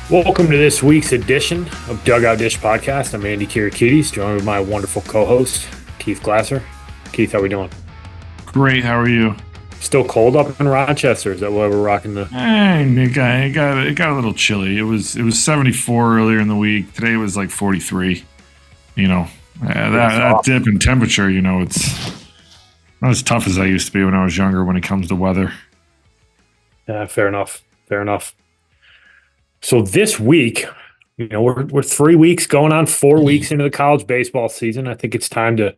Welcome to this week's edition of Dugout Dish Podcast. I'm Andy Kirikides, joined with my wonderful co-host, Keith Glasser. Keith, how we doing? Great. How are you? Still cold up in Rochester? Is that why we're rocking the? It got a little chilly. It was 74 earlier in the week. Today it was like 43. That dip in temperature. It's not as tough as I used to be when I was younger when it comes to weather. Yeah, fair enough. So this week, we're 3 weeks going on 4 weeks into the college baseball season. I think it's time to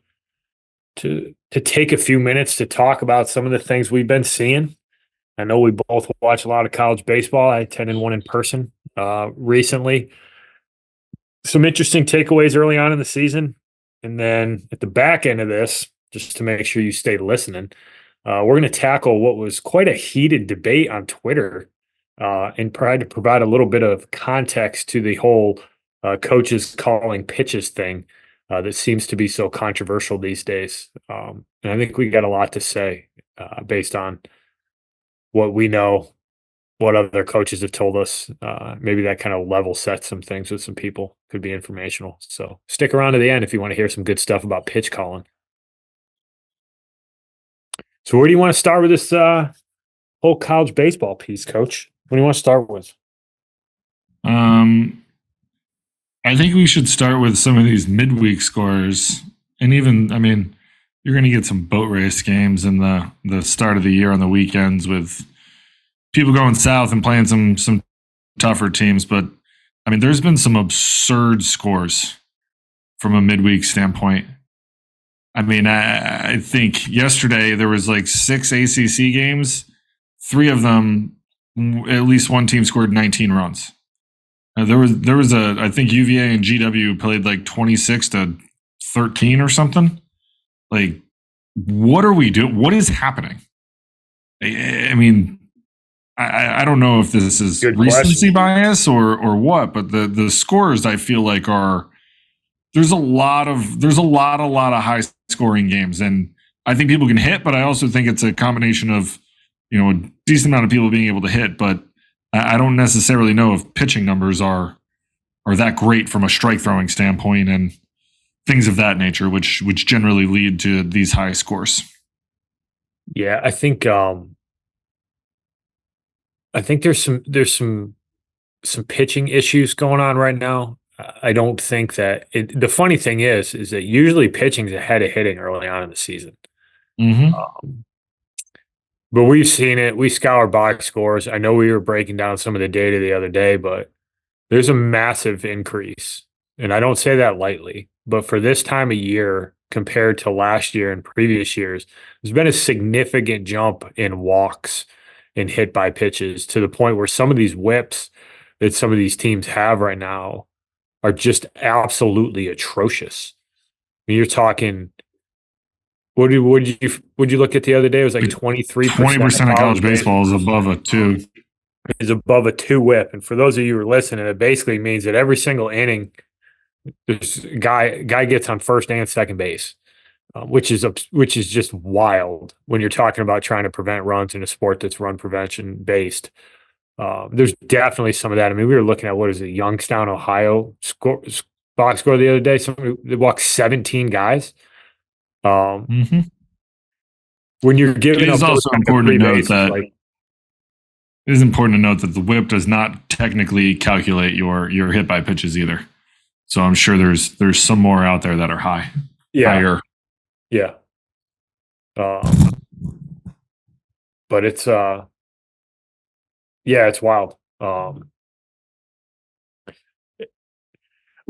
take a few minutes to talk about some of the things we've been seeing. I know we both watch a lot of college baseball. I attended one in person recently. Some interesting takeaways early on in the season. And then at the back end of this, just to make sure you stay listening, we're going to tackle what was quite a heated debate on Twitter and try to provide a little bit of context to the whole coaches calling pitches thing that seems to be so controversial these days. And I think we got a lot to say based on what we know, what other coaches have told us. Maybe that kind of level sets some things with some people. Could be informational. So stick around to the end if you want to hear some good stuff about pitch calling. So where do you want to start with this whole college baseball piece, Coach? What do you want to start with? I think we should start with some of these midweek scores. And even, you're going to get some boat race games in the start of the year on the weekends with people going south and playing some tougher teams. But, there's been some absurd scores from a midweek standpoint. I think yesterday there was like 6 ACC games. 3 of them, at least one team scored 19 runs. There was I think UVA and GW played like 26-13 or something. Like, what are we doing? What is happening? I don't know if this is recency bias or what, but the scores I feel like there's a lot of high scoring games, and I think people can hit, but I also think it's a combination of a decent amount of people being able to hit, but I don't necessarily know if pitching numbers are that great from a strike throwing standpoint and things of that nature, which generally lead to these high scores. Yeah, I think there's some pitching issues going on right now. I don't think that the funny thing is that usually pitching's ahead of hitting early on in the season. Mm-hmm. But we've seen it. We scour box scores. I know we were breaking down some of the data the other day, but there's a massive increase. And I don't say that lightly, but for this time of year compared to last year and previous years, there's been a significant jump in walks and hit by pitches to the point where some of these whips that some of these teams have right now are just absolutely atrocious. You're talking. What did you look at the other day? It was like 23%. 20% of college baseball is above a 2. Is above a 2 whip. And for those of you who are listening, it basically means that every single inning, this guy gets on first and second base, which is just wild when you're talking about trying to prevent runs in a sport that's run prevention based. There's definitely some of that. We were looking at Youngstown, Ohio box score the other day. They walked 17 guys. Mm-hmm. When you're giving it is up also important to note that it is important to note that the whip does not technically calculate your hit by pitches either. So I'm sure there's some more out there that are higher. Yeah. But it's it's wild. I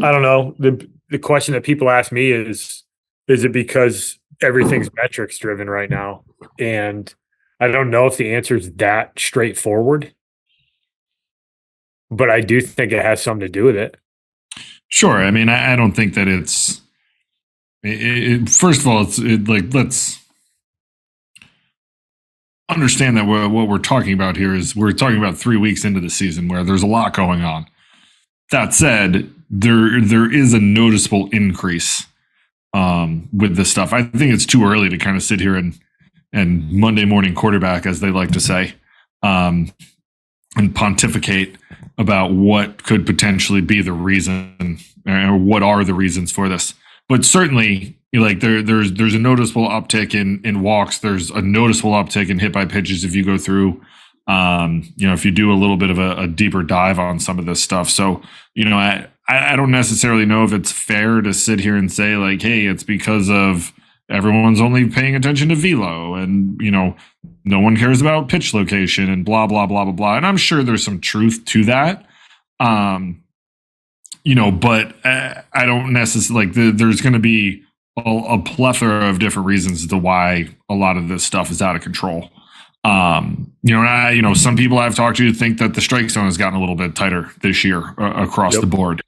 don't know. The question that people ask me is it because everything's metrics driven right now? And I don't know if the answer is that straightforward, but I do think it has something to do with it. Sure. I don't think that it's first of all, let's understand that what we're talking about here is we're talking about 3 weeks into the season where there's a lot going on. That said, there is a noticeable increase with this stuff. I think it's too early to kind of sit here and Monday morning quarterback, as they like to say, and pontificate about what could potentially be the reason or what are the reasons for this. But certainly, like there's a noticeable uptick in walks. There's a noticeable uptick in hit by pitches if you go through, if you do a little bit of a deeper dive on some of this stuff. So, I don't necessarily know if it's fair to sit here and say like, hey, it's because of everyone's only paying attention to velo and, no one cares about pitch location and blah, blah, blah, blah, blah. And I'm sure there's some truth to that. But I don't necessarily there's going to be a plethora of different reasons as to why a lot of this stuff is out of control. Some people I've talked to think that the strike zone has gotten a little bit tighter this year across the board,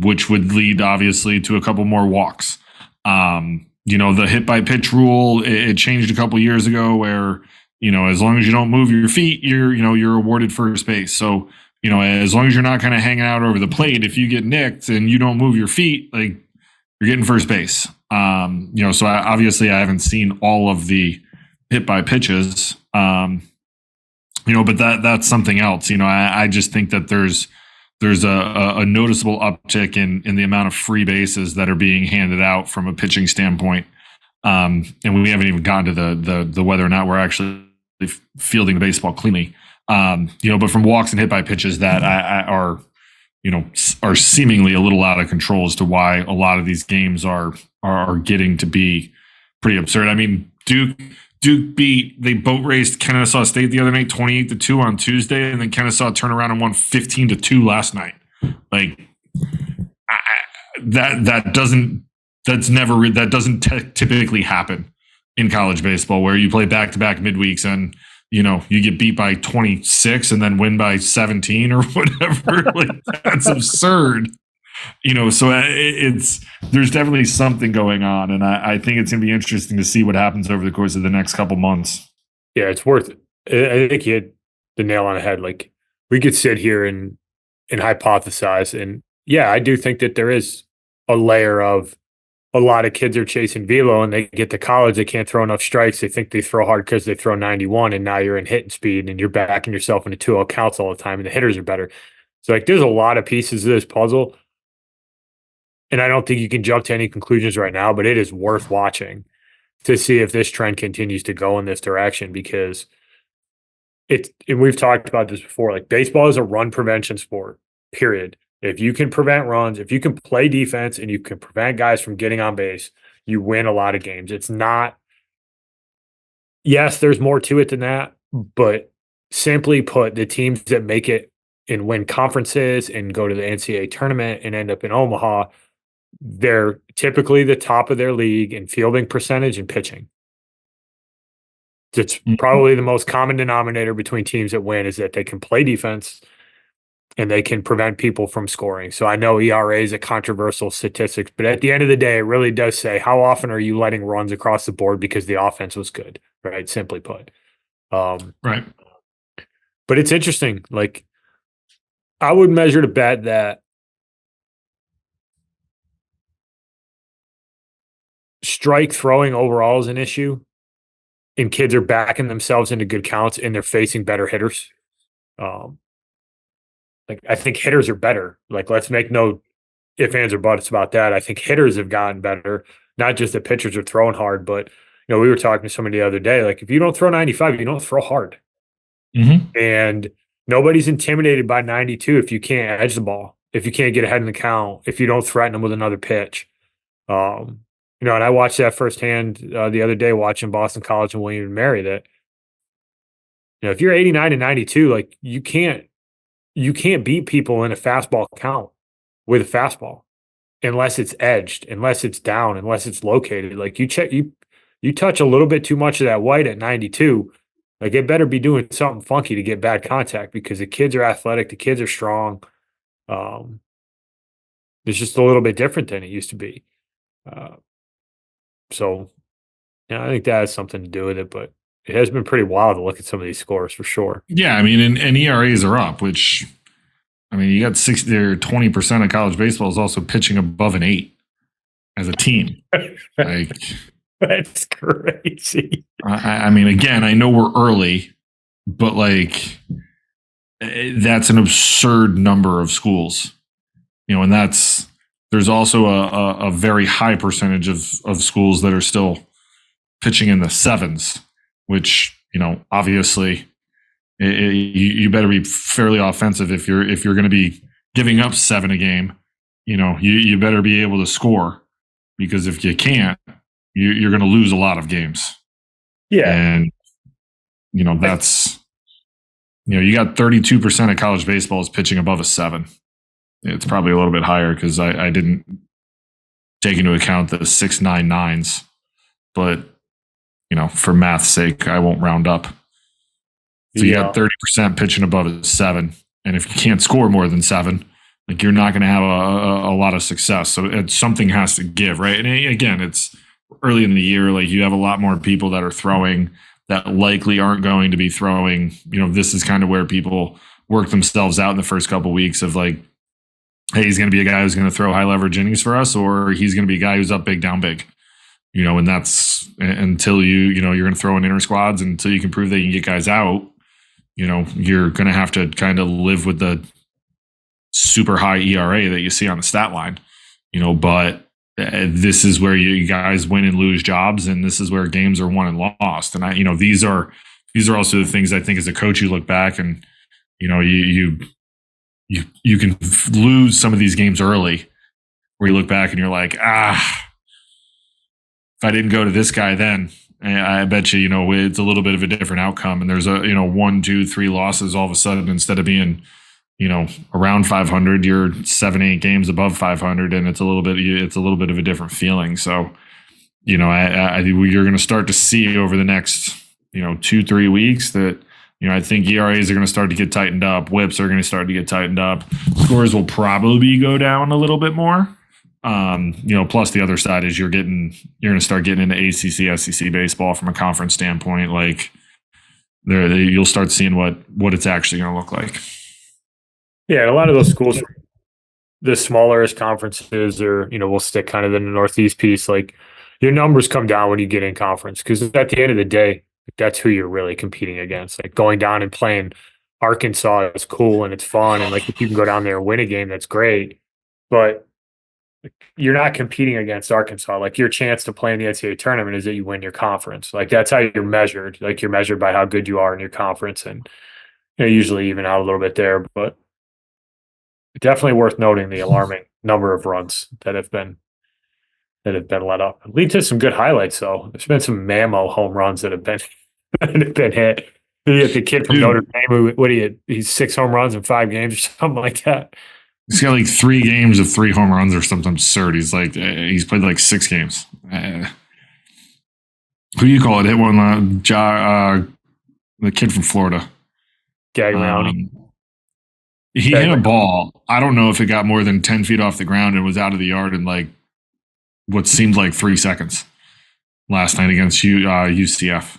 which would lead obviously to a couple more walks. The hit by pitch rule, it changed a couple years ago where, as long as you don't move your feet, you're awarded first base. So, as long as you're not kind of hanging out over the plate, if you get nicked and you don't move your feet, like you're getting first base. So obviously I haven't seen all of the hit by pitches, but that's something else. I just think that there's a noticeable uptick in the amount of free bases that are being handed out from a pitching standpoint. And we haven't even gotten to the whether or not we're actually fielding the baseball cleanly. But from walks and hit by pitches that are seemingly a little out of control as to why a lot of these games are getting to be pretty absurd. I mean, Duke they boat raced Kennesaw State the other night 28-2 on Tuesday, and then Kennesaw turned around and won 15-2 last night. Like that doesn't typically happen in college baseball, where you play back-to-back midweeks and you get beat by 26 and then win by 17 or whatever. Like that's absurd. So there's definitely something going on, and I think it's going to be interesting to see what happens over the course of the next couple months. Yeah, it's worth it. I think you hit the nail on the head. Like we could sit here and hypothesize, and yeah, I do think that there is a layer of a lot of kids are chasing velo and they get to college, they can't throw enough strikes. They think they throw hard because they throw 91, and now you're in hitting speed and you're backing yourself into 2-0 counts all the time, and the hitters are better. So like there's a lot of pieces of this puzzle. And I don't think you can jump to any conclusions right now, but it is worth watching to see if this trend continues to go in this direction, because and we've talked about this before, like baseball is a run prevention sport, period. If you can prevent runs, if you can play defense and you can prevent guys from getting on base, you win a lot of games. It's not, yes, there's more to it than that, but simply put, the teams that make it and win conferences and go to the NCAA tournament and end up in Omaha, they're typically the top of their league in fielding percentage and pitching. It's probably the most common denominator between teams that win is that they can play defense and they can prevent people from scoring. So I know ERA is a controversial statistic, but at the end of the day, it really does say how often are you letting runs across the board because the offense was good, right? Simply put. Right. But it's interesting. Like I would measure to bet that strike throwing overall is an issue, and kids are backing themselves into good counts and they're facing better hitters. I think hitters are better. Like, let's make no ifs, ands, or buts about that. I think hitters have gotten better, not just that pitchers are throwing hard, but we were talking to somebody the other day. Like, if you don't throw 95, you don't throw hard. Mm-hmm. And nobody's intimidated by 92 if you can't edge the ball, if you can't get ahead in the count, if you don't threaten them with another pitch. And I watched that firsthand the other day watching Boston College and William & Mary, that if you're 89 and 92, like you can't beat people in a fastball count with a fastball unless it's edged, unless it's down, unless it's located. Like you touch a little bit too much of that white at 92, like it better be doing something funky to get bad contact, because the kids are athletic, the kids are strong. It's just a little bit different than it used to be. So I think that has something to do with it, but it has been pretty wild to look at some of these scores for sure. Yeah, I mean, and ERAs are up, which, I mean, you got 60 or 20% of college baseball is also pitching above an 8 as a team. Like, that's crazy. I mean, again, I know we're early, but like, that's an absurd number of schools. And there's also a very high percentage of schools that are still pitching in the sevens, which, obviously you better be fairly offensive if you're going to be giving up 7 a game. You better be able to score, because if you can't, you're going to lose a lot of games. Yeah. And, that's, you got 32% of college baseball is pitching above a 7. It's probably a little bit higher because I didn't take into account the 6.99s, but, for math's sake, I won't round up. So you got 30% pitching above a 7. And if you can't score more than 7, like, you're not going to have a lot of success. So something has to give, right? And again, it's early in the year. Like, you have a lot more people that are throwing that likely aren't going to be throwing. This is kind of where people work themselves out in the first couple of weeks of like, hey, he's going to be a guy who's going to throw high leverage innings for us, or he's going to be a guy who's up big, down big. And that's until you're going to throw in inter squads until you can prove that you can get guys out. You're going to have to kind of live with the super high ERA that you see on the stat line, but this is where you guys win and lose jobs, and this is where games are won and lost. And these are also the things I think as a coach you look back and you can lose some of these games early, where you look back and you're like, if I didn't go to this guy then, I bet you, it's a little bit of a different outcome. And there's 1, 2, 3 losses all of a sudden, instead of being around 500, you're 7, 8 games above 500, and it's a little bit of a different feeling. So, I think you're going to start to see over the next 2, 3 weeks that I think ERAs are going to start to get tightened up, WHIPs are going to start to get tightened up, scores will probably go down a little bit more. Plus the other side is you're going to start getting into ACC, SEC baseball from a conference standpoint. Like, you'll start seeing what it's actually going to look like. Yeah, a lot of those schools, the smallest conferences, or we'll stick kind of in the Northeast piece. Like, your numbers come down when you get in conference, because at the end of the day, that's who you're really competing against. Like, going down and playing Arkansas is cool and it's fun, and like, if you can go down there and win a game, that's great. But you're not competing against Arkansas. Like, your chance to play in the NCAA tournament is that you win your conference. Like, that's how you're measured. Like, you're measured by how good you are in your conference, and usually even out a little bit there. But definitely worth noting the alarming number of runs that have been let up. Lead to some good highlights, though. There's been some mammo home runs that have been hit. You get the kid from Notre Dame, he's 6 home runs in 5 games or something like that. He's got like 3 games of 3 home runs or something absurd. He's played like 6 games. Who do you call it? Hit one, the kid from Florida. Gaglione. He hit a ball. I don't know if it got more than 10 feet off the ground and was out of the yard in like what seemed like 3 seconds last night against UCF.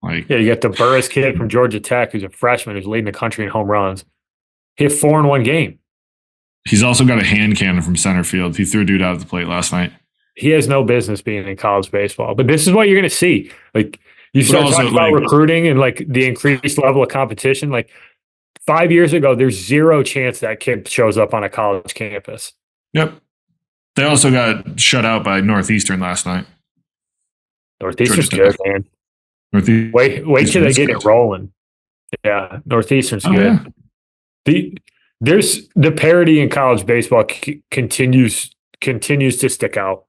You got the Burris kid from Georgia Tech, who's a freshman, who's leading the country in home runs. Hit 4 in 1 game. He's also got a hand cannon from center field. He threw a dude out of the plate last night. He has no business being in college baseball, but this is what you're going to see. Like, you start talking about recruiting and like the increased level of competition. Like, 5 years ago, there's 0 chance that kid shows up on a college campus. Yep. They also got shut out by Northeastern last night. Northeastern's good, man. Wait till they get it rolling. Yeah, Northeastern's good. Yeah. There's the parity in college baseball continues to stick out.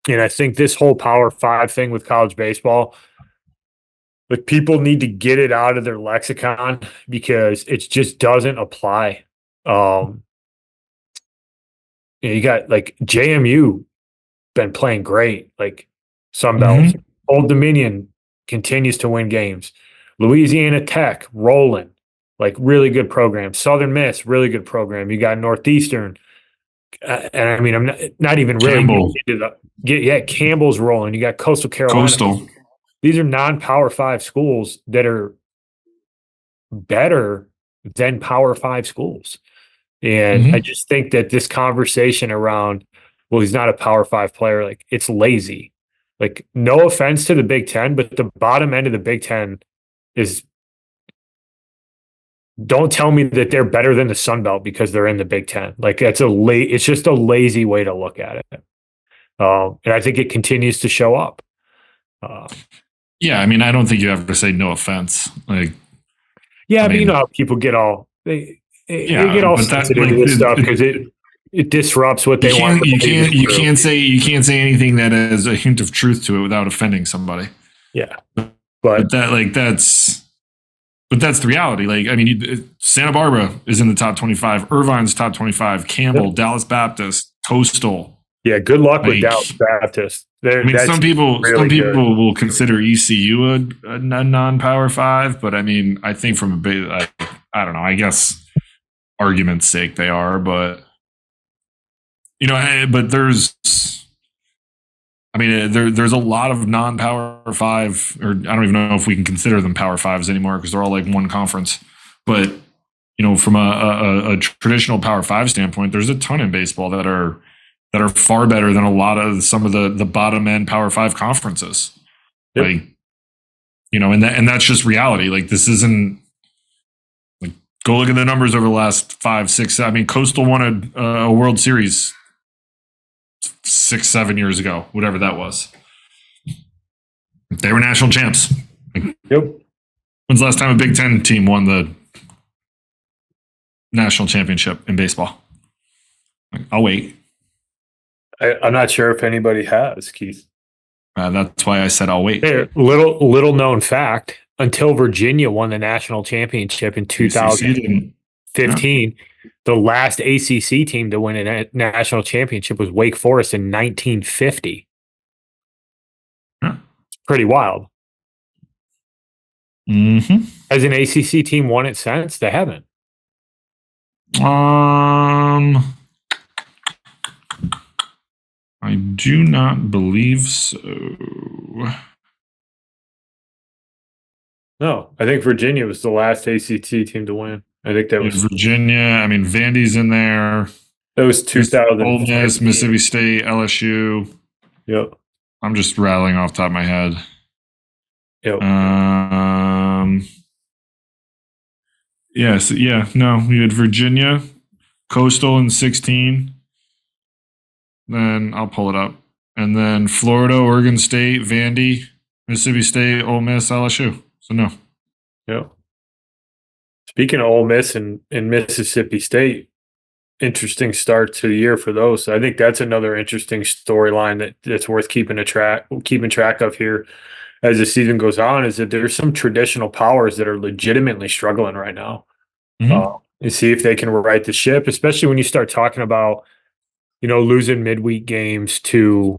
And I think this whole Power 5 thing with college baseball, like, people need to get it out of their lexicon because it just doesn't apply. You got like JMU been playing great, like Sunbelt. Old Dominion continues to win games. Louisiana Tech rolling. Like, really good program. Southern Miss, really good program. You got Northeastern. And I mean, I'm not even really Campbell. Campbell's rolling. You got Coastal Carolina. Coastal. These are non-Power 5 schools that are better than Power 5 schools. And I just think that this conversation around, well, he's not a Power 5 player, like, it's lazy. Like, no offense to the Big Ten, but the bottom end of the Big Ten is don't tell me that they're better than the Sun Belt because they're in the Big Ten. Like it's just a lazy way to look at it. And I think it continues to show up. Yeah, I mean, I don't think you have to say no offense. Like, yeah, but you know how people get all they get all sensitive to this stuff because it disrupts what they want. You can't say anything that has a hint of truth to it without offending somebody. Yeah, but that's the reality. Like, I mean, Santa Barbara is in the top 25. Irvine's top 25. Campbell, Dallas Baptist, Coastal. Yeah, good luck with Dallas Baptist. I mean, some people will consider ECU a non-power 5, but I mean, I think from a bit, I don't know. I guess argument's sake they are, but you know, but there's a lot of non-power 5, or I don't even know if we can consider them power 5s anymore because they're all like one conference. But you know, from a traditional power 5 standpoint, there's a ton in baseball that are far better than a lot of some of the bottom end power 5 conferences. Yep. Like, you know, and that's just reality. Like, this isn't like, go look at the numbers over the last 5, 6. I mean, Coastal won a World Series 6, 7 years ago, whatever that was. They were national champs. Yep. When's the last time a Big Ten team won the national championship in baseball? I'll wait. I'm not sure if anybody has, Keith. That's why I said I'll wait. Hey, little known fact: until Virginia won the national championship in 2015, the last ACC team to win a national championship was Wake Forest in 1950. Huh. It's pretty wild. Mm-hmm. Has an ACC team won it since? They haven't. I do not believe so. No, I think Virginia was the last ACT team to win. I think that was Virginia. I mean, Vandy's in there. That was 2000. Ole Miss, Mississippi State, LSU. Yep. I'm just rattling off the top of my head. Yep. Yes. Yeah. No, we had Virginia, Coastal in 16. Then I'll pull it up. And then Florida, Oregon State, Vandy, Mississippi State, Ole Miss, LSU. So no. Yeah. Speaking of Ole Miss and Mississippi State, interesting start to the year for those. So I think that's another interesting storyline that's worth keeping track of here as the season goes on, is that there's some traditional powers that are legitimately struggling right now. Mm-hmm. And see if they can right the ship, especially when you start talking about, you know, losing midweek games to,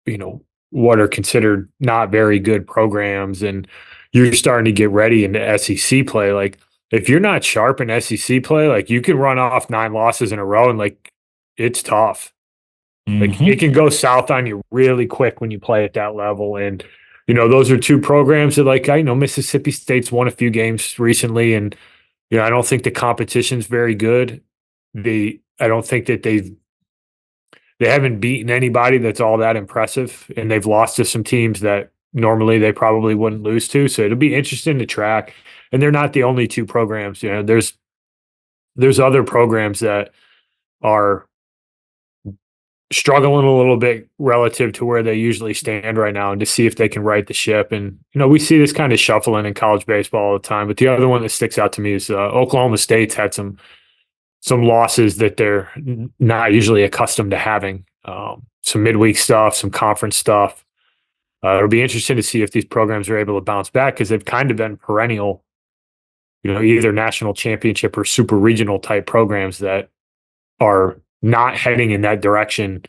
you know, what are considered not very good programs, and you're starting to get ready into SEC play. Like, if you're not sharp in SEC play, like, you can run off 9 losses in a row and, like, it's tough. Mm-hmm. Like, it can go south on you really quick when you play at that level. And, you know, those are two programs that, like, I know Mississippi State's won a few games recently, and, you know, I don't think the competition's very good. I don't think that they haven't beaten anybody that's all that impressive, and they've lost to some teams that normally they probably wouldn't lose to. So it'll be interesting to track. And they're not the only two programs. You know, there's other programs that are struggling a little bit relative to where they usually stand right now, and to see if they can right the ship. And, you know, we see this kind of shuffling in college baseball all the time. But the other one that sticks out to me is Oklahoma State's had some losses that they're not usually accustomed to having. Some midweek stuff, some conference stuff. It'll be interesting to see if these programs are able to bounce back, because they've kind of been perennial, you know, either national championship or super regional type programs that are not heading in that direction,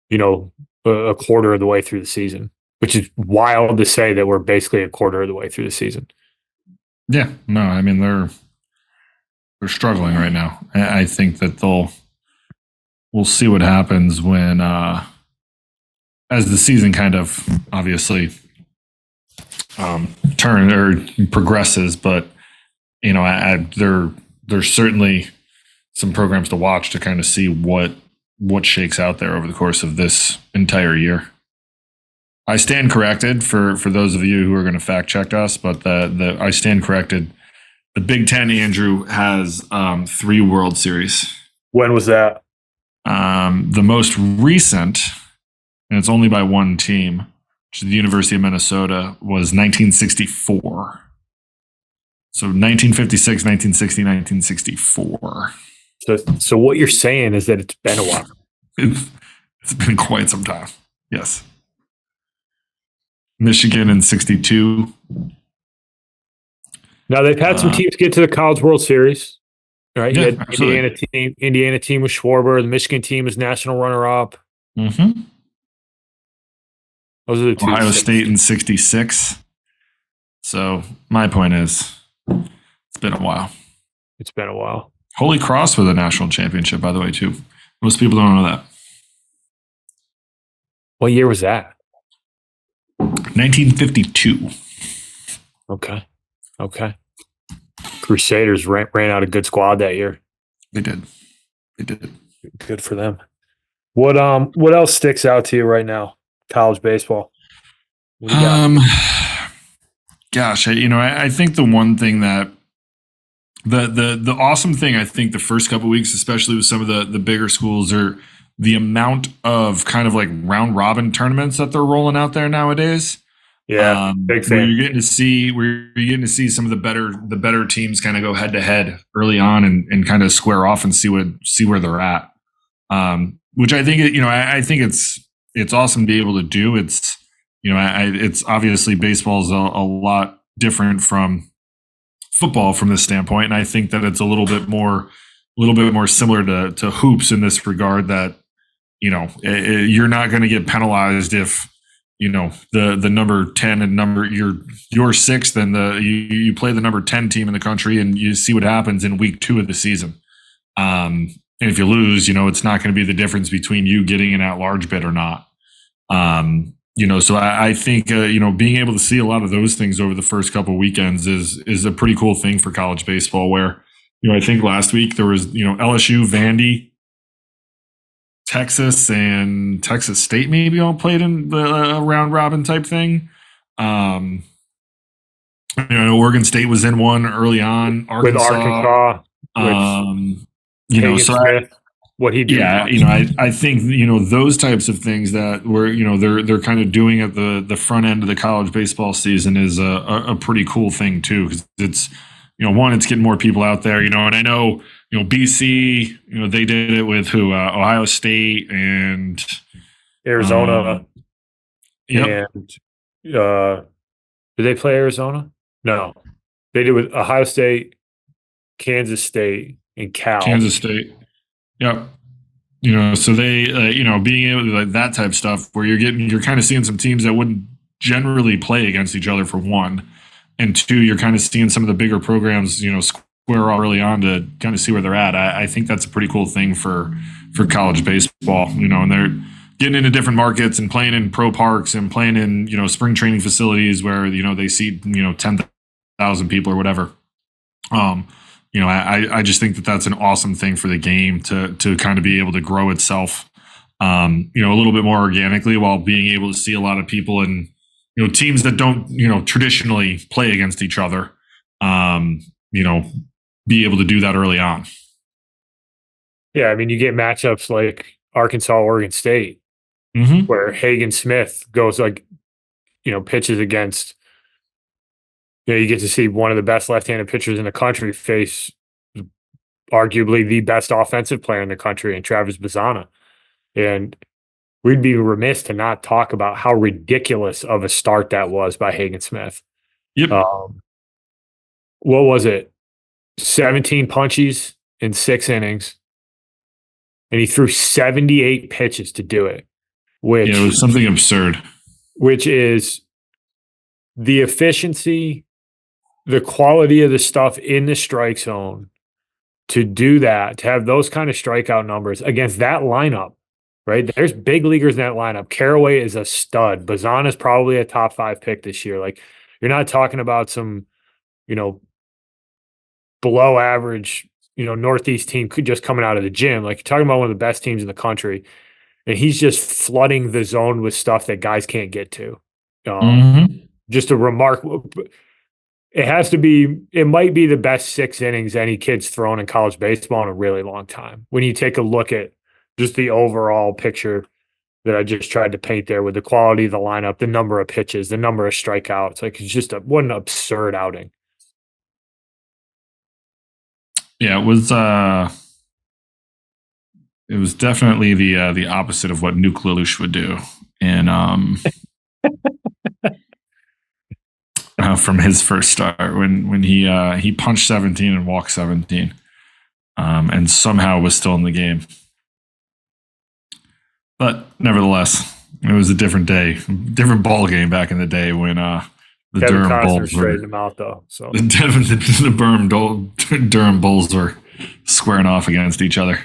you know, a quarter of the way through the season, which is wild to say that we're basically a quarter of the way through the season. Yeah, no, I mean, they're struggling right now. I think that we'll see what happens when, as the season kind of obviously turn or progresses, but, you know, there's certainly some programs to watch to kind of see what shakes out there over the course of this entire year. I stand corrected for those of you who are going to fact check us, but I stand corrected. The Big Ten, Andrew, has 3 World Series. When was that? The most recent, and it's only by one team, which is the University of Minnesota, was 1964. So 1956, 1960, 1964. So what you're saying is that it's been a while. It's been quite some time. Yes. Michigan in 62. Now they've had some teams get to the College World Series, right? Yeah, You had Indiana team with Schwarber. The Michigan team is national runner-up. Mm-hmm. Those are the two. Ohio State in 66. So my point is, it's been a while. It's been a while. Holy Cross with a national championship, by the way, too. Most people don't know that. What year was that? 1952. Okay. Crusaders ran out a good squad that year. They did. Good for them. What else sticks out to you right now? College baseball. What do you got? Gosh, I think the one thing that the awesome thing, I think the first couple of weeks, especially with some of the bigger schools, are the amount of kind of like round robin tournaments that they're rolling out there nowadays. Yeah, big fan. Where you're getting to see some of the better teams kind of go head to head early on and kind of square off and see where they're at. Which I think I think it's awesome to be able to do. It's it's obviously baseball is a lot different from football from this standpoint, and I think that it's a little bit more similar to hoops in this regard. That you're not going to get penalized if the number 10 and you're sixth and you play the number 10 team in the country and you see what happens in week 2 of the season. And if you lose, it's not going to be the difference between you getting an at-large bid or not. So I think being able to see a lot of those things over the first couple of weekends is a pretty cool thing for college baseball. Where I think last week there was LSU, Vandy, Texas, and Texas State maybe all played in the round robin type thing. Oregon State was in one early on. Arkansas. Smith, what he did. Yeah, I think those types of things that where they're kind of doing at the front end of the college baseball season is a pretty cool thing too, because it's one, it's getting more people out there, and I know BC, they did it with Ohio State and Arizona. Yep. And did they play Arizona? No, they did with Ohio State, Kansas State, and Cal. Kansas State. Yep. So they, being able to like that type of stuff where you're kind of seeing some teams that wouldn't generally play against each other for one, and two, you're kind of seeing some of the bigger programs, square off early on to kind of see where they're at. I think that's a pretty cool thing for college baseball, and they're getting into different markets and playing in pro parks and playing in, spring training facilities where, they see, 10,000 people or whatever. I just think that that's an awesome thing for the game to kind of be able to grow itself, a little bit more organically while being able to see a lot of people and, teams that don't, traditionally play against each other, be able to do that early on. Yeah. I mean, you get matchups like Arkansas, Oregon State, where Hagen Smith goes pitches against, you get to see one of the best left-handed pitchers in the country face arguably the best offensive player in the country in Travis Bazzana. And we'd be remiss to not talk about how ridiculous of a start that was by Hagen Smith. Yep. What was it? 17 punchies in 6 innings. And he threw 78 pitches to do it. Which it was something absurd. Which is the efficiency, the quality of the stuff in the strike zone to do that, to have those kind of strikeout numbers against that lineup, right? There's big leaguers in that lineup. Caraway is a stud. Bazzana is probably a top 5 pick this year. Like, you're not talking about some, below average, Northeast team just coming out of the gym. Like, you're talking about one of the best teams in the country. And he's just flooding the zone with stuff that guys can't get to. Just a remarkable. it has to be, it might be the best 6 innings any kid's thrown in college baseball in a really long time. When you take a look at just the overall picture that I just tried to paint there with the quality of the lineup, the number of pitches, the number of strikeouts, like it's just what an absurd outing. Yeah, it was definitely the opposite of what Nuke Lelouch would do, and from his first start when he punched 17 and walked 17, and somehow was still in the game. But nevertheless, it was a different day, different ball game back in the day when the Kevin Durham Costner Bulls straightened him out though. So the Durham Bulls were squaring off against each other.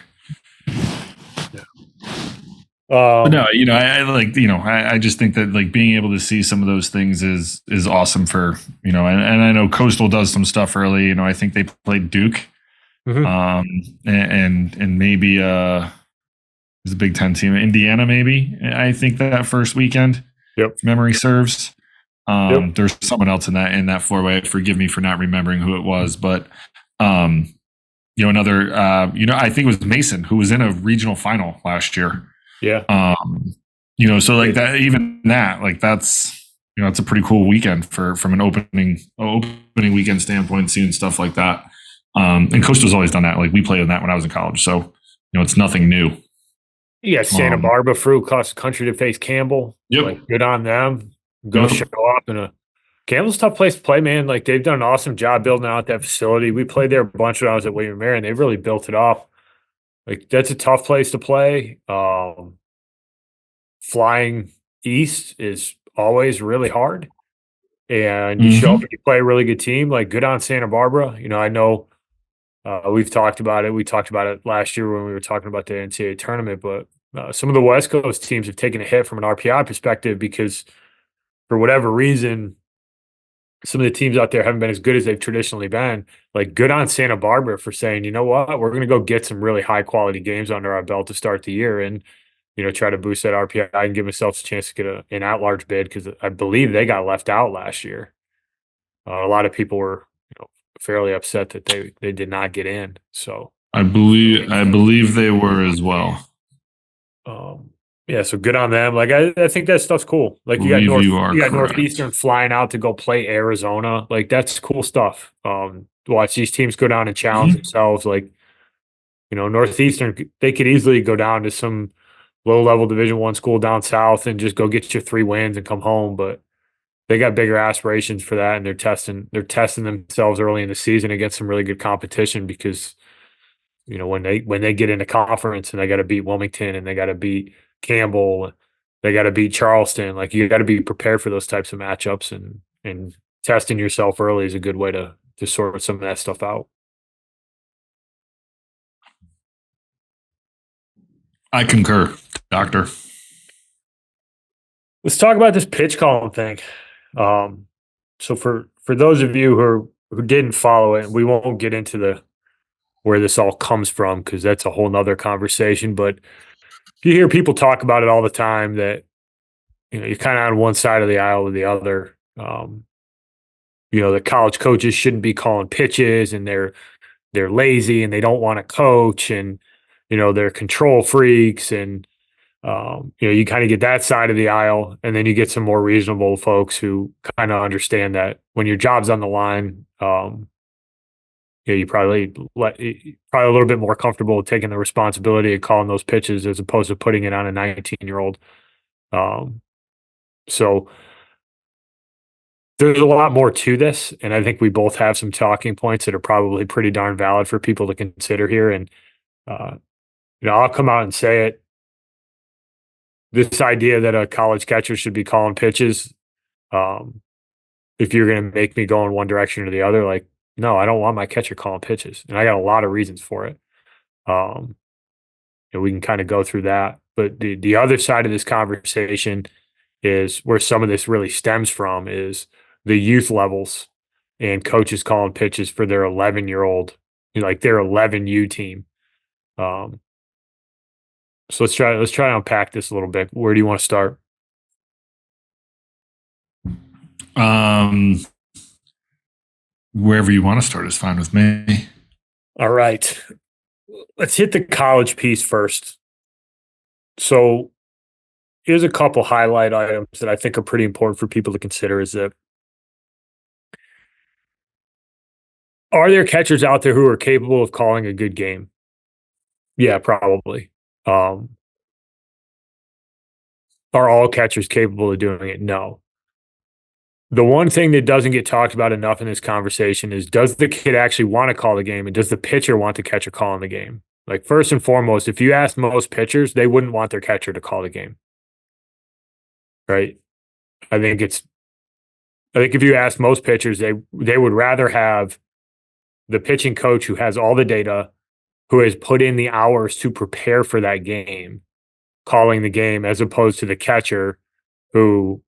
But no, I like, I just think that like being able to see some of those things is awesome for, and I know Coastal does some stuff early. I think they played Duke, and maybe it's a Big Ten team, Indiana, maybe. I think that first weekend, if memory serves. There's someone else in that four-way. Forgive me for not remembering who it was, but another, I think it was Mason who was in a regional final last year. Yeah. So like that, even that, like that's, it's a pretty cool weekend from an opening weekend standpoint, seeing stuff like that. And Coastal's always done that. Like we played in that when I was in college. So, it's nothing new. Yeah. Santa Barbara flew across the country to face Campbell. Yep. Like good on them. Go show up Campbell's a tough place to play, man. Like they've done an awesome job building out that facility. We played there a bunch when I was at William & Mary, and they really built it up. Like that's a tough place to play. Flying east is always really hard, and you show up and you play a really good team. Like good on Santa Barbara. I know we've talked about it. We talked about it last year when we were talking about the NCAA tournament. But some of the West Coast teams have taken a hit from an RPI perspective because, for whatever reason, some of the teams out there haven't been as good as they've traditionally been. Like good on Santa Barbara for saying, you know what, we're going to go get some really high quality games under our belt to start the year and, try to boost that RPI and give themselves a chance to get an at-large bid because I believe they got left out last year. A lot of people were, fairly upset that they did not get in. So I believe they were as well. Yeah, so good on them. Like I think that stuff's cool. Like you got Northeastern flying out to go play Arizona. Like that's cool stuff. Watch these teams go down and challenge themselves. Like, Northeastern, they could easily go down to some low-level Division I school down south and just go get your 3 wins and come home. But they got bigger aspirations for that, and they're testing themselves early in the season against some really good competition because, when they get into conference and they got to beat Wilmington and they got to beat Campbell, they got to beat Charleston. Like you got to be prepared for those types of matchups, and testing yourself early is a good way to sort some of that stuff out. I concur, Doctor. Let's talk about this pitch calling thing. So for those of you who didn't follow it, we won't get into where this all comes from because that's a whole nother conversation. But you hear people talk about it all the time that you're kind of on one side of the aisle or the other. The college coaches shouldn't be calling pitches, and they're lazy and they don't want to coach, and they're control freaks, and you kind of get that side of the aisle, and then you get some more reasonable folks who kind of understand that when your job's on the line, you probably a little bit more comfortable with taking the responsibility of calling those pitches as opposed to putting it on a 19-year-old. So there's a lot more to this, and I think we both have some talking points that are probably pretty darn valid for people to consider here. And I'll come out and say it. This idea that a college catcher should be calling pitches, if you're going to make me go in one direction or the other, like, no, I don't want my catcher calling pitches. And I got a lot of reasons for it. We can kind of go through that. But the other side of this conversation is where some of this really stems from is the youth levels and coaches calling pitches for their 11-year-old, like their 11U team. So let's try to unpack this a little bit. Where do you want to start? wherever you want to start is fine with me. All right. Let's hit the college piece first. So here's a couple highlight items that I think are pretty important for people to consider is that are there catchers out there who are capable of calling a good game? Yeah, probably. Are all catchers capable of doing it? No. The one thing that doesn't get talked about enough in this conversation is does the kid actually want to call the game and does the pitcher want the catcher calling the game? Like, first and foremost, if you ask most pitchers, they wouldn't want their catcher to call the game. Right? I think if you ask most pitchers, they would rather have the pitching coach who has all the data, who has put in the hours to prepare for that game, calling the game, as opposed to the catcher who,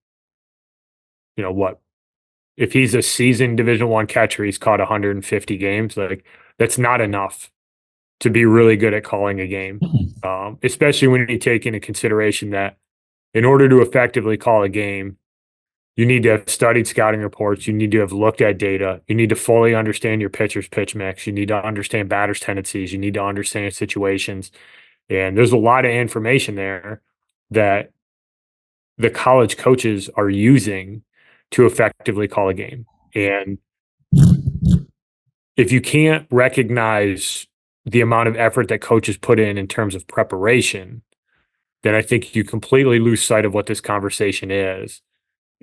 if he's a seasoned Division I catcher, he's caught 150 games. Like, that's not enough to be really good at calling a game, especially when you take into consideration that in order to effectively call a game, you need to have studied scouting reports. You need to have looked at data. You need to fully understand your pitcher's pitch mix. You need to understand batters' tendencies. You need to understand situations. And there's a lot of information there that the college coaches are using to effectively call a game. And if you can't recognize the amount of effort that coaches put in terms of preparation, then I think you completely lose sight of what this conversation is.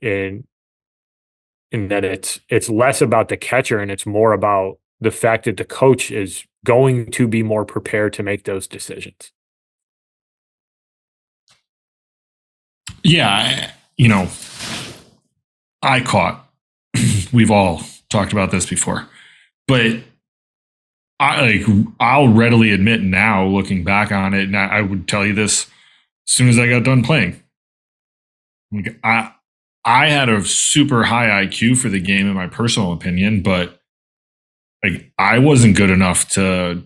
In that it's less about the catcher and it's more about the fact that the coach is going to be more prepared to make those decisions. Yeah, I caught. We've all talked about this before, but I'll readily admit now, looking back on it, and I would tell you this as soon as I got done playing. I had a super high IQ for the game, in my personal opinion, but I wasn't good enough to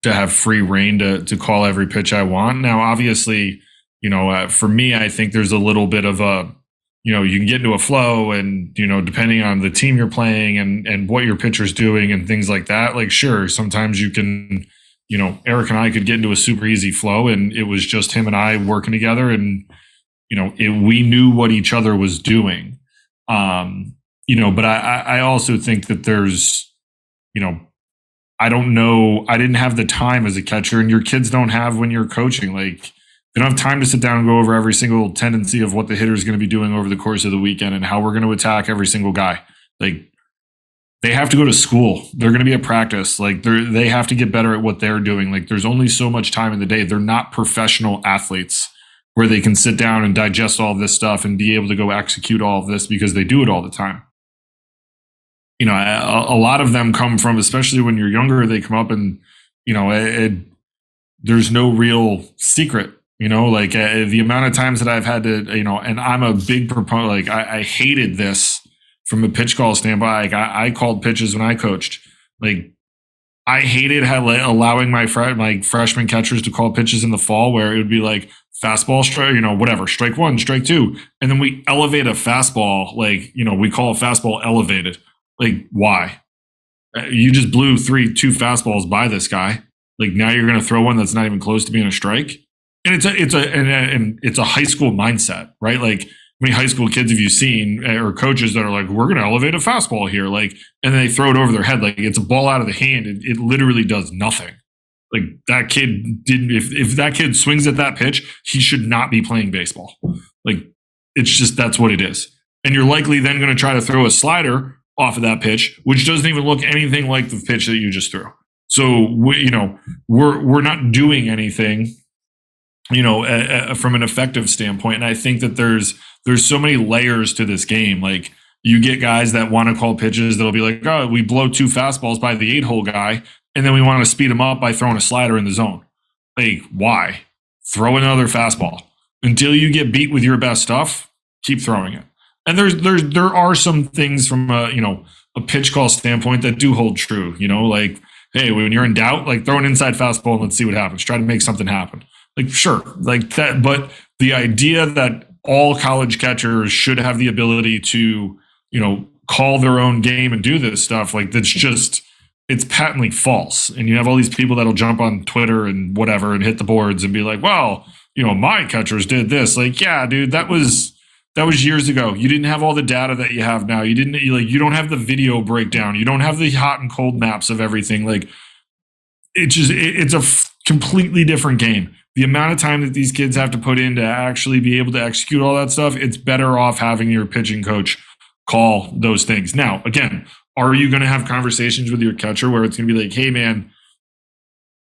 have free reign to call every pitch I want. Now, obviously, for me, I think there's a little bit of a, you can get into a flow and, depending on the team you're playing and what your pitcher's doing and things like that, like, sure, sometimes you can, Eric and I could get into a super easy flow and it was just him and I working together and, we knew what each other was doing. But I also think that there's, I don't know. I didn't have the time as a catcher, and your kids don't have when you're coaching. Like, they don't have time to sit down and go over every single tendency of what the hitter is going to be doing over the course of the weekend and how we're going to attack every single guy. Like, they have to go to school. They're going to be at practice. Like, they have to get better at what they're doing. Like, there's only so much time in the day. They're not professional athletes where they can sit down and digest all of this stuff and be able to go execute all of this because they do it all the time. A lot of them come from, especially when you're younger, they come up and, there's no real secret, the amount of times that I've had to, and I'm a big proponent, like I hated this from a pitch call standpoint. Like, I called pitches when I coached. Like, I hated allowing my freshman catchers to call pitches in the fall where it would be like fastball, whatever, strike one, strike two. And then we elevate a fastball, we call a fastball elevated. Like, why? You just blew 2 fastballs by this guy. Like, now you're going to throw one that's not even close to being a strike. And it's a high school mindset, right? Like, how many high school kids have you seen or coaches that are like, we're going to elevate a fastball here? Like, and then they throw it over their head. Like, it's a ball out of the hand. It literally does nothing. Like, that kid didn't, if that kid swings at that pitch, he should not be playing baseball. Like, it's just, that's what it is. And you're likely then going to try to throw a slider off of that pitch, which doesn't even look anything like the pitch that you just threw. So, we're not doing anything, from an effective standpoint. And I think that there's so many layers to this game. Like, you get guys that want to call pitches that'll be like, oh, we blow 2 fastballs by the 8-hole guy, and then we want to speed them up by throwing a slider in the zone. Like, why? Throw another fastball. Until you get beat with your best stuff, keep throwing it. And there are some things from a pitch call standpoint that do hold true. Like, hey, when you're in doubt, like, throw an inside fastball and let's see what happens. Try to make something happen. Like, sure, like that. But the idea that all college catchers should have the ability to, call their own game and do this stuff. Like it's patently false. And you have all these people that'll jump on Twitter and whatever and hit the boards and be like, well, my catchers did this. Like, yeah, dude, that was years ago. You didn't have all the data that you have now. You don't have the video breakdown. You don't have the hot and cold maps of everything. Like, it's a completely different game. The amount of time that these kids have to put in to actually be able to execute all that stuff, it's better off having your pitching coach call those things. Now, again, are you going to have conversations with your catcher where it's going to be like, hey, man,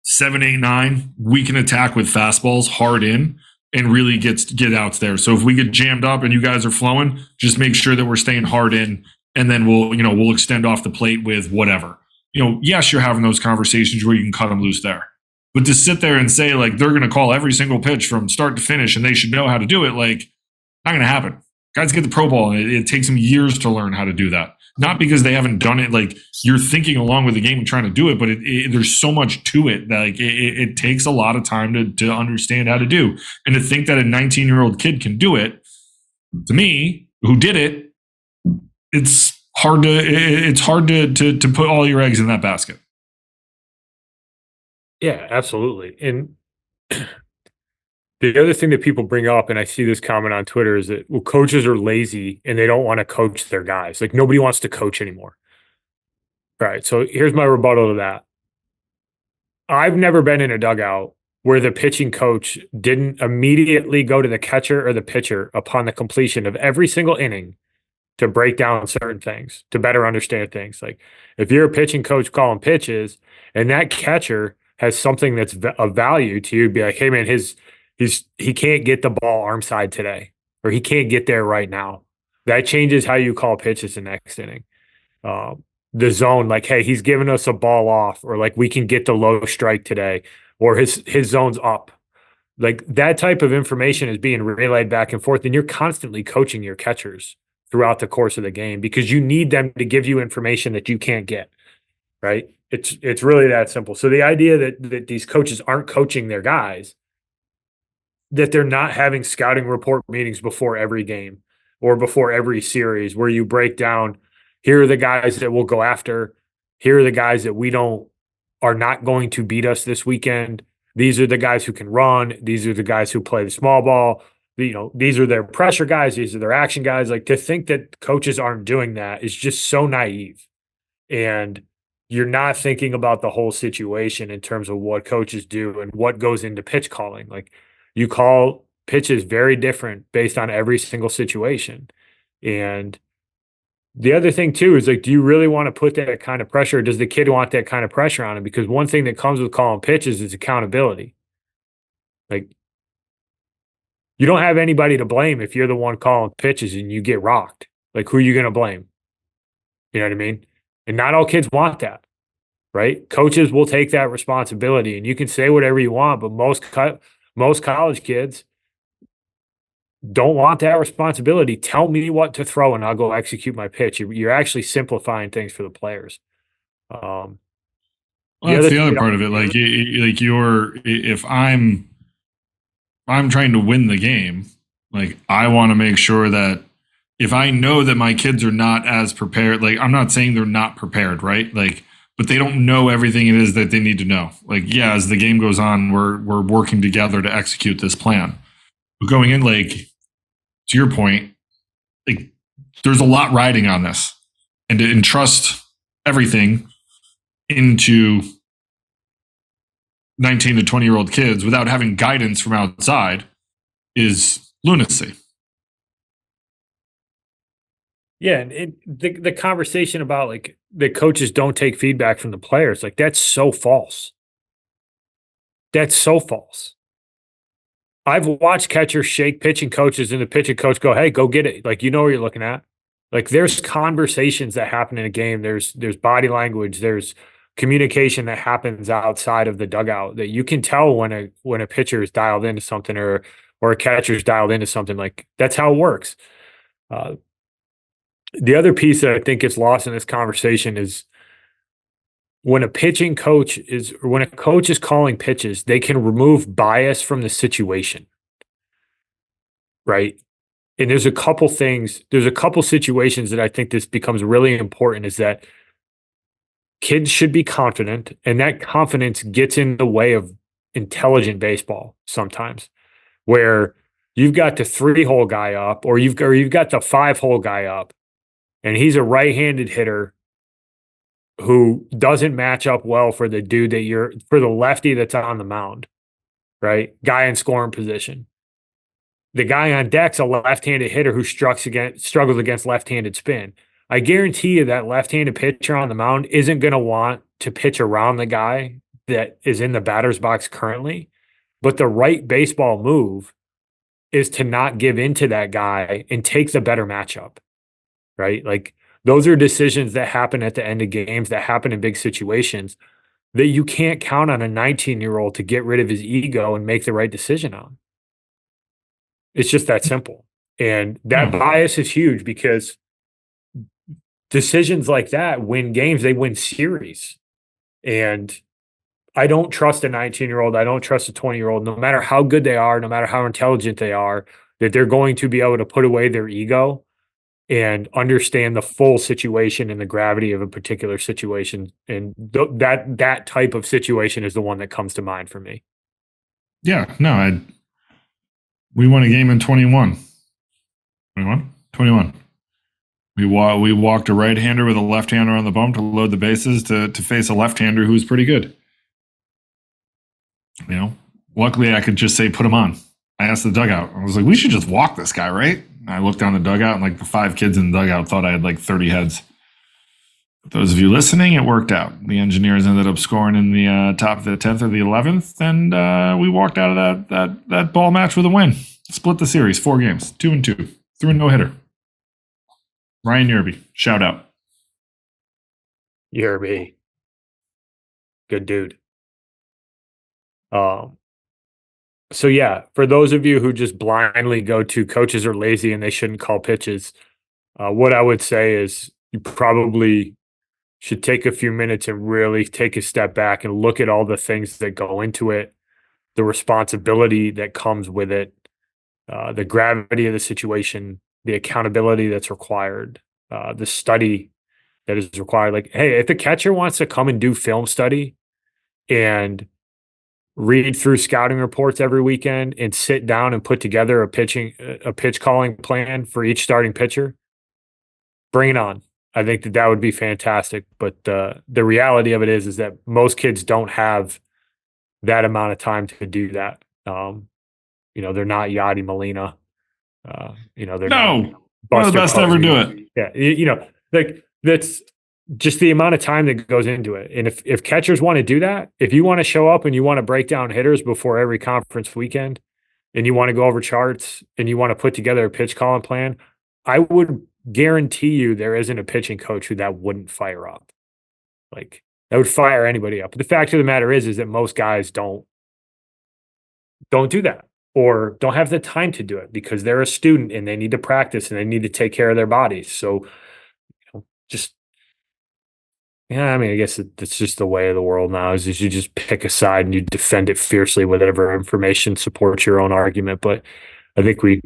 7, 8, 9, we can attack with fastballs hard in and really get outs there. So if we get jammed up and you guys are flowing, just make sure that we're staying hard in, and then we'll extend off the plate with whatever. Yes, you're having those conversations where you can cut them loose there. But to sit there and say, like, they're going to call every single pitch from start to finish and they should know how to do it, like, not going to happen. Guys get the pro ball, and it takes them years to learn how to do that. Not because they haven't done it. Like, you're thinking along with the game and trying to do it, but there's so much to it that like it takes a lot of time to understand how to do. And to think that a 19-year-old kid can do it, to me, who did it, it's hard to put all your eggs in that basket. Yeah, absolutely. And the other thing that people bring up, and I see this comment on Twitter, is that, well, coaches are lazy and they don't want to coach their guys. Like, nobody wants to coach anymore. All right. So here's my rebuttal to that. I've never been in a dugout where the pitching coach didn't immediately go to the catcher or the pitcher upon the completion of every single inning to break down certain things, to better understand things. Like, if you're a pitching coach calling pitches and that catcher has something that's of value to you, be like, hey, man, he can't get the ball arm side today, or he can't get there right now. That changes how you call pitches the next inning. The zone, like, hey, he's giving us a ball off, or like, we can get the low strike today, or his zone's up. Like, that type of information is being relayed back and forth, and you're constantly coaching your catchers throughout the course of the game because you need them to give you information that you can't get, right? It's really that simple. So the idea that these coaches aren't coaching their guys, that they're not having scouting report meetings before every game or before every series where you break down, here are the guys that we'll go after, here are the guys that are not going to beat us this weekend. These are the guys who can run. These are the guys who play the small ball. These are their pressure guys. These are their action guys. Like, to think that coaches aren't doing that is just so naive. And you're not thinking about the whole situation in terms of what coaches do and what goes into pitch calling. Like, you call pitches very different based on every single situation. And the other thing too is, like, do you really want to put that kind of pressure? Or does the kid want that kind of pressure on him? Because one thing that comes with calling pitches is accountability. Like, you don't have anybody to blame if you're the one calling pitches and you get rocked. Like, who are you going to blame? You know what I mean? And not all kids want that, right? Coaches will take that responsibility, and you can say whatever you want, but most college kids don't want that responsibility. Tell me what to throw and I'll go execute my pitch. You're actually simplifying things for the players. Well, that's the other part of it. Like, if I'm trying to win the game, like, I want to make sure that if I know that my kids are not as prepared, like, I'm not saying they're not prepared, right? Like, but they don't know everything it is that they need to know. Like, yeah, as the game goes on, we're working together to execute this plan. But going in, like, to your point, like, there's a lot riding on this, and to entrust everything into 19 to 20-year-old kids without having guidance from outside is lunacy. Yeah, and the conversation about, like, the coaches don't take feedback from the players, like, that's so false. That's so false. I've watched catchers shake pitching coaches and the pitching coach go, hey, go get it. Like, you know what you're looking at. Like, there's conversations that happen in a game. There's body language. There's communication that happens outside of the dugout that you can tell when a pitcher is dialed into something or a catcher is dialed into something. Like, that's how it works. The other piece that I think gets lost in this conversation is when a coach is calling pitches, they can remove bias from the situation. Right. And there's a couple situations that I think this becomes really important is that kids should be confident, and that confidence gets in the way of intelligent baseball sometimes, where you've got the 3-hole guy up, or you've got the 5-hole guy up, and he's a right-handed hitter who doesn't match up well for the for the lefty that's on the mound, right? Guy in scoring position. The guy on deck's a left-handed hitter who struggles against left-handed spin. I guarantee you that left-handed pitcher on the mound isn't going to want to pitch around the guy that is in the batter's box currently. But the right baseball move is to not give in to that guy and take the better matchup, right? Like those are decisions that happen at the end of games, that happen in big situations that you can't count on a 19-year-old to get rid of his ego and make the right decision on. It's just that simple. And that bias is huge because decisions like that win games, they win series. And I don't trust a 19-year-old. I don't trust a 20-year-old, no matter how good they are, no matter how intelligent they are, that they're going to be able to put away their ego and understand the full situation and the gravity of a particular situation. And that type of situation is the one that comes to mind for me. Yeah, no, we won a game in 21. 21. We walked a right-hander with a left-hander on the bump to load the bases to face a left-hander who was pretty good. You know, luckily I could just say, put him on. I asked the dugout. I was like, we should just walk this guy, right? And I looked down the dugout and like the 5 kids in the dugout thought I had like 30 heads. But those of you listening, it worked out. The Engineers ended up scoring in the top of the 10th or the 11th, and we walked out of that ball match with a win. Split the series, 4 games, 2-2. Threw a no-hitter. Ryan Yerby, shout out. Yerby. Good dude. So yeah, for those of you who just blindly go to coaches are lazy and they shouldn't call pitches, what I would say is you probably should take a few minutes and really take a step back and look at all the things that go into it, the responsibility that comes with it, the gravity of the situation, the accountability that's required, the study that is required. Like, hey, if a catcher wants to come and do film study and read through scouting reports every weekend and sit down and put together a pitch calling plan for each starting pitcher, bring it on. I think that would be fantastic. But the reality of it is that most kids don't have that amount of time to do that. They're not Yadi Molina. They're not one of the best to ever do it. Yeah, like that's just the amount of time that goes into it. And if catchers want to do that, if you want to show up and you want to break down hitters before every conference weekend, and you want to go over charts and you want to put together a pitch calling plan, I would guarantee you there isn't a pitching coach who that wouldn't fire up. Like that would fire anybody up. But the fact of the matter is that most guys don't do that or don't have the time to do it because they're a student and they need to practice and they need to take care of their bodies. So I guess it's just the way of the world now is you just pick a side and you defend it fiercely, whatever information supports your own argument. But I think we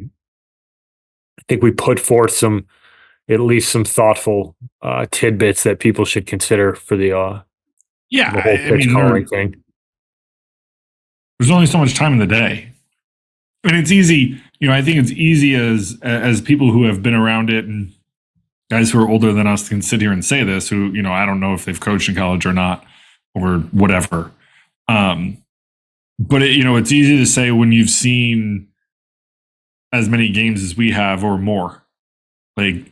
put forth at least some thoughtful tidbits that people should consider for the whole pitch calling thing. There's only so much time in the day. And it's easy, I think it's easy as people who have been around it and guys who are older than us can sit here and say this, who, I don't know if they've coached in college or not, or whatever. But it's easy to say when you've seen as many games as we have or more, like,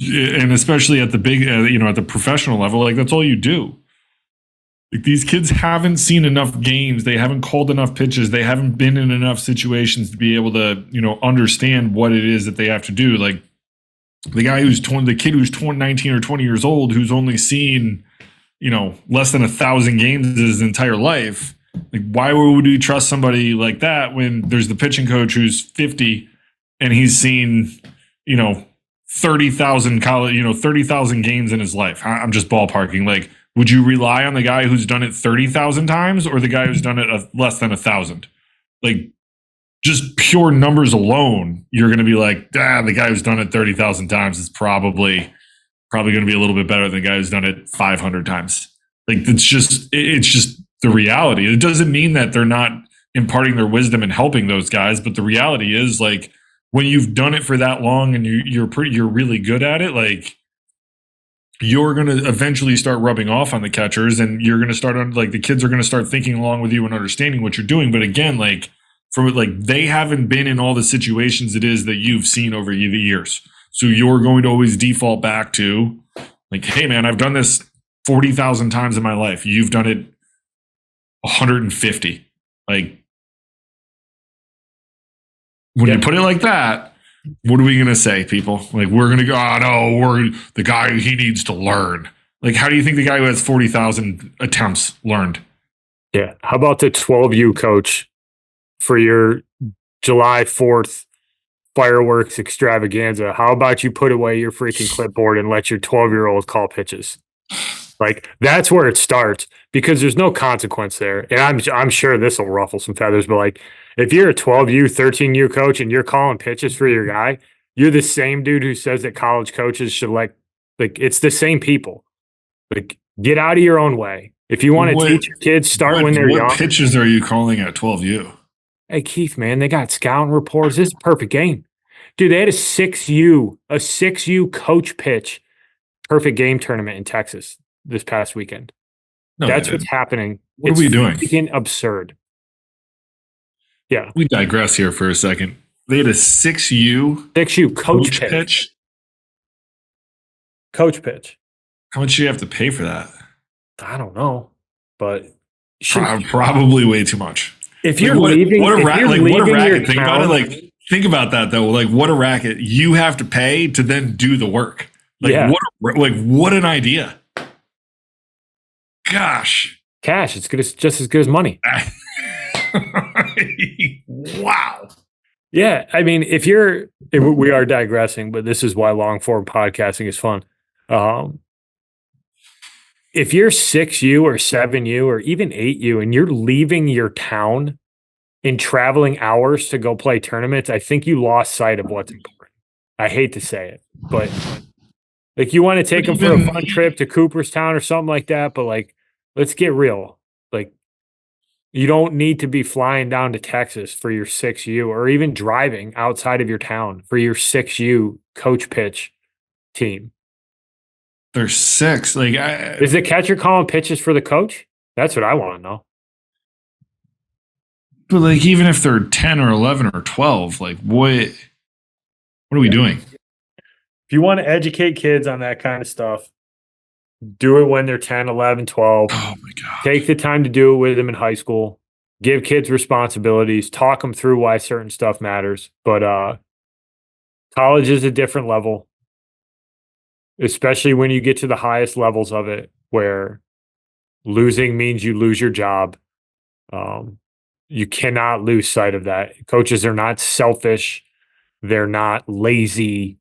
and especially at the big, at the professional level, like that's all you do. Like these kids haven't seen enough games. They haven't called enough pitches. They haven't been in enough situations to be able to, understand what it is that they have to do. Like, the kid who's 19 or 20 years old, who's only seen, less than 1,000 games his entire life. Like, why would we trust somebody like that when there's the pitching coach who's 50 and he's seen, 30,000 games in his life? I'm just ballparking. Like, would you rely on the guy who's done it 30,000 times or the guy who's done it less than 1,000? Like, just pure numbers alone, you're going to be like, the guy who's done it 30,000 times is probably going to be a little bit better than the guy who's done it 500 times. Like it's just the reality. It doesn't mean that they're not imparting their wisdom and helping those guys, but the reality is like when you've done it for that long and you're really good at it, like you're going to eventually start rubbing off on the catchers, and you're going to start on like the kids are going to start thinking along with you and understanding what you're doing. But again, like they haven't been in all the situations it is that you've seen over the years. So you're going to always default back to like, hey man, I've done this 40,000 times in my life. You've done it 150. Like when you put it like that, what are we going to say, people? Like, we're going to go, oh, no, we're the guy, he needs to learn. Like, how do you think the guy who has 40,000 attempts learned? Yeah. How about the 12U coach for your July 4th fireworks extravaganza? How about you put away your freaking clipboard and let your 12-year-old call pitches? Like, that's where it starts, because there's no consequence there. And I'm sure this will ruffle some feathers, but like, if you're a 12U, 13U coach and you're calling pitches for your guy, you're the same dude who says that college coaches should like it's the same people. Like, get out of your own way. If you want to teach your kids, start when they're young. What pitches are you calling at 12U? Hey, Keith, man, they got scouting reports. This is a perfect game. Dude, they had a 6U coach pitch perfect game tournament in Texas this past weekend. No, that's what's happening. What are we doing? It's freaking absurd. Yeah. We digress here for a second. They had a 6U coach pitch. Coach pitch. How much do you have to pay for that? I don't know, but probably way too much. If you're leaving, what a racket! Think about it. Like, think about that though. Like, what a racket! You have to pay to then do the work. Like, what an idea! Gosh, cash. It's just as good as money. Wow. Yeah, I mean, we are digressing, but this is why long form podcasting is fun. If you're 6U or 7U or even 8U and you're leaving your town in traveling hours to go play tournaments, I think you lost sight of what's important. I hate to say it, but like, you want to take them for a fun trip to Cooperstown or something like that, but like, let's get real. Like, you don't need to be flying down to Texas for your 6U or even driving outside of your town for your 6U coach pitch team. There's 6. Like, is the catcher calling pitches for the coach? That's what I want to know. But like, even if they're 10 or 11 or 12, like what are we doing? If you want to educate kids on that kind of stuff, do it when they're 10, 11, 12. Oh my God. Take the time to do it with them in high school. Give kids responsibilities. Talk them through why certain stuff matters. But college is a different level, especially when you get to the highest levels of it, where losing means you lose your job. You cannot lose sight of that. Coaches are not selfish. They're not lazy.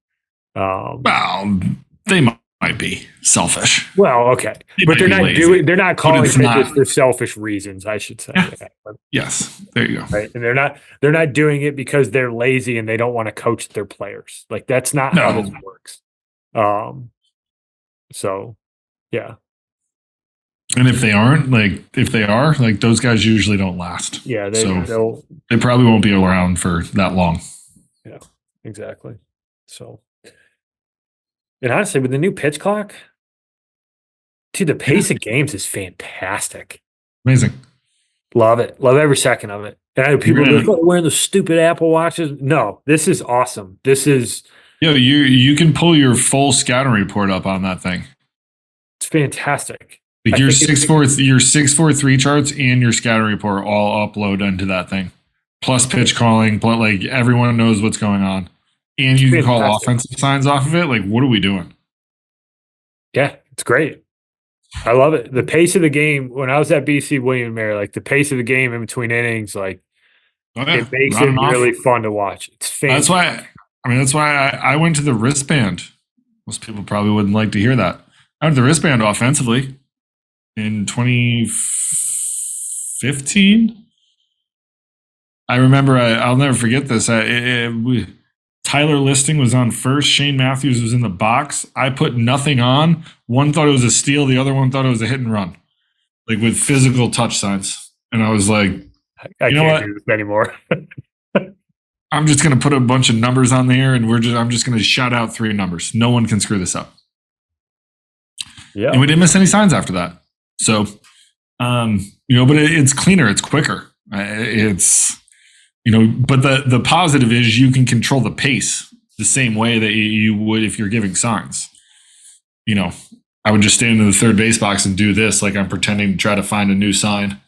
Well, they might be selfish. Well, okay, but they're not calling pitches for selfish reasons, I should say. Yes, there you go. Right, and they're not doing it because they're lazy and they don't want to coach their players. Like, that's not how this works. So, yeah. And if they aren't, like those guys usually don't last. Yeah, they probably won't be around for that long. Yeah, exactly. So, and honestly, with the new pitch clock, dude, the pace of games is fantastic. Amazing. Love it. Love every second of it. And I know people are wearing the stupid Apple Watches. No, this is awesome. This is... you can pull your full scouting report up on that thing. It's fantastic. Like your 643 charts and your scouting report all upload into that thing. Plus pitch calling, but like everyone knows what's going on. And you can call offensive signs off of it. Like, what are we doing? Yeah, it's great. I love it. The pace of the game, when I was at BC William & Mary, like the pace of the game in between innings, like it makes it really fun to watch. It's fantastic. That's why I went to the wristband. Most people probably wouldn't like to hear that. I went to the wristband offensively in 2015. I remember, I'll never forget this. Tyler Listing was on first. Shane Matthews was in the box. I put nothing on. One thought it was a steal. The other one thought it was a hit and run, like with physical touch signs. And I was like, I you know can't what? do this anymore. I'm just going to put a bunch of numbers on there, and I'm just going to shout out 3 numbers. No one can screw this up. Yeah. And we didn't miss any signs after that. So, but it's cleaner. It's quicker. It's, but the positive is you can control the pace the same way that you would if you're giving signs. I would just stand in the third base box and do this like I'm pretending to try to find a new sign.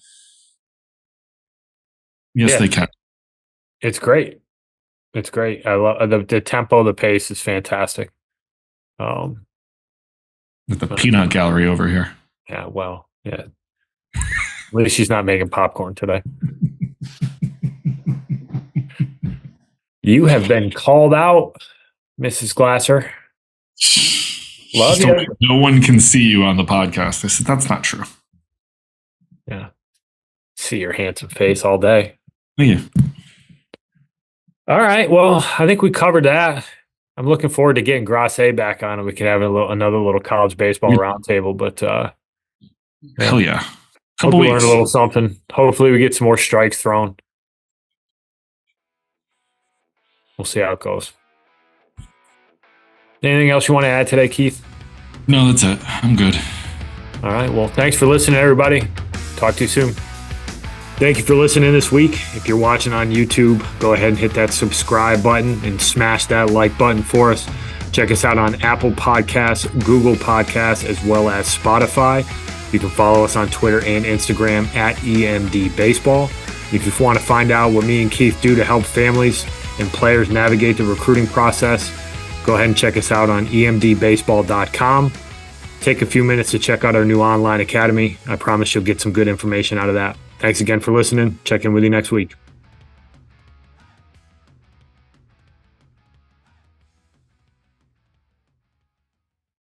Yes, they can. It's great. It's great. I love the tempo, the pace is fantastic. With the peanut gallery over here. Yeah, well, yeah. At least she's not making popcorn today. You have been called out, Mrs. Glasser. Love you. No one can see you on the podcast. I said, that's not true. Yeah. See your handsome face all day. Thank you. All right. Well, I think we covered that. I'm looking forward to getting Grasse back on, and we can have another little college baseball roundtable. But hell yeah, couple weeks. Learn a little something. Hopefully, we get some more strikes thrown. We'll see how it goes. Anything else you want to add today, Keith? No, that's it. I'm good. All right. Well, thanks for listening, everybody. Talk to you soon. Thank you for listening this week. If you're watching on YouTube, go ahead and hit that subscribe button and smash that like button for us. Check us out on Apple Podcasts, Google Podcasts, as well as Spotify. You can follow us on Twitter and Instagram at EMD Baseball. If you want to find out what me and Keith do to help families and players navigate the recruiting process, go ahead and check us out on emdbaseball.com. Take a few minutes to check out our new online academy. I promise you'll get some good information out of that. Thanks again for listening. Check in with you next week.